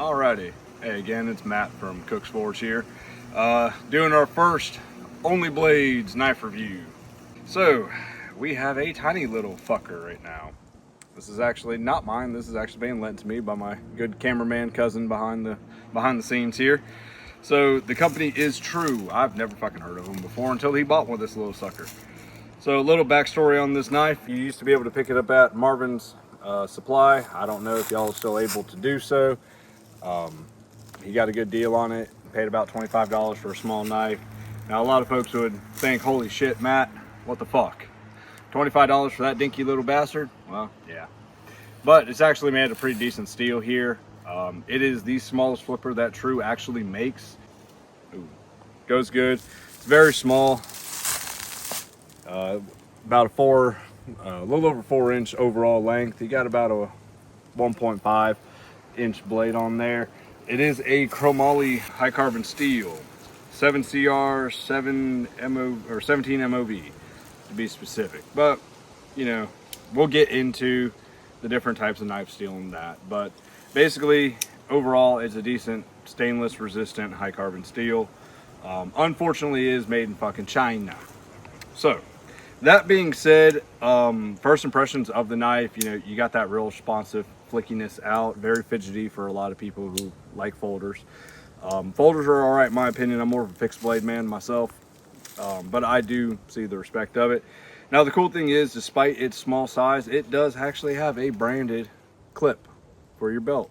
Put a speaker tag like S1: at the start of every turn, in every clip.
S1: Alrighty, hey again, it's Matt from Cook's Forge here, doing our first OnlyBlades knife review. So, we have a tiny little fucker right now. This is actually not mine. This is actually being lent to me by my good cameraman cousin behind the scenes here. So the company is TRUE. I've never fucking heard of him before until he bought one of this little sucker. So a little backstory on this knife. You used to be able to pick it up at Marvin's Supply. I don't know if y'all are still able to do so. He got a good deal on it. Paid about $25 for a small knife. Now a lot of folks would think, holy shit, Matt, what the fuck? $25 for that dinky little bastard? Well, yeah. But it's actually made of pretty decent steel here. It is the smallest flipper that TRUE actually makes. Ooh, goes good. It's very small. About a little over 4-inch overall length. You got about a 1.5 inch blade on there. It is a chromoly high carbon steel, 7CR, 17 MOV to be specific. But you know, we'll get into the different types of knife steel and that. But basically, overall, it's a decent stainless resistant high carbon steel. Unfortunately, it is made in fucking China. So that being said, first impressions of the knife, you know, you got that real responsive flickiness out, very fidgety for a lot of people who like folders. Folders are all right in my opinion. I'm more of a fixed blade man myself, but I do see the respect of it. Now the cool thing is, despite its small size, it does actually have a branded clip for your belt.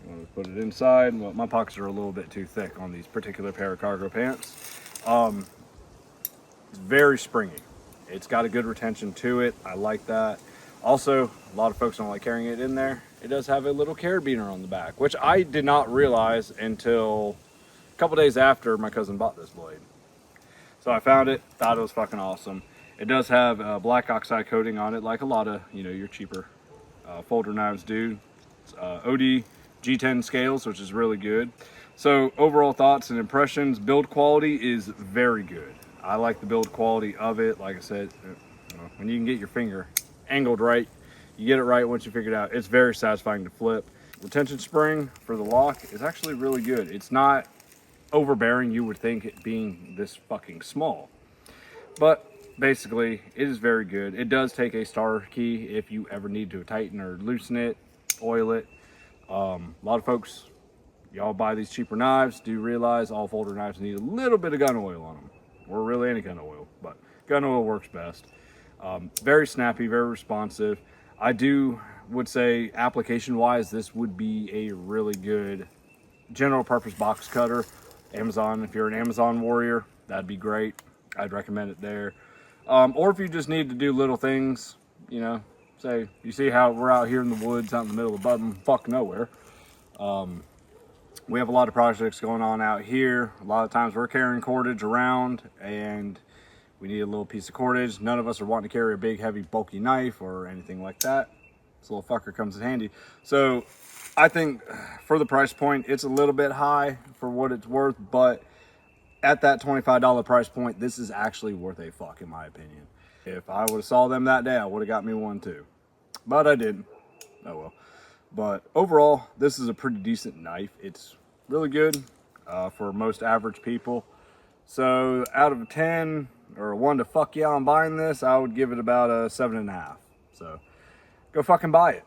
S1: You want to put it inside. Well, my pockets are a little bit too thick on these particular pair of cargo pants. It's very springy. It's got a good retention to it. I like that. Also, a lot of folks don't like carrying it in there. It does have a little carabiner on the back, which I did not realize until a couple days after my cousin bought this blade. So I found it, thought it was fucking awesome. It does have a black oxide coating on it, like a lot of, you know, your cheaper folder knives do. It's, OD G10 scales, which is really good. So overall thoughts and impressions, build quality is very good. I like the build quality of it. Like I said, you know, when you can get your finger angled right, you get it right once you figure it out. It's very satisfying to flip. Retention spring for the lock is actually really good. It's not overbearing. You would think it being this fucking small, but basically it is very good. It does take a starter key if you ever need to tighten or loosen it, oil it. A lot of folks, y'all buy these cheaper knives, do realize all folder knives need a little bit of gun oil on them, or really any kind of oil, but gun oil works best. Very snappy, very responsive. I would say application wise, this would be a really good general purpose box cutter. Amazon, if you're an Amazon warrior, that'd be great. I'd recommend it there. Or if you just need to do little things, you know, say you see how we're out here in the woods, out in the middle of fuck nowhere. We have a lot of projects going on out here. A lot of times we're carrying cordage around and we need a little piece of cordage. None of us are wanting to carry a big, heavy, bulky knife or anything like that. This little fucker comes in handy. So I think for the price point, it's a little bit high for what it's worth, but at that $25 price point, this is actually worth a fuck, in my opinion. If I would have saw them that day, I would have got me one too, but I didn't. Oh well. But overall, this is a pretty decent knife. It's really good for most average people. So out of 10 or 1 to fuck yeah, I'm buying this, I would give it about a 7.5. So go fucking buy it.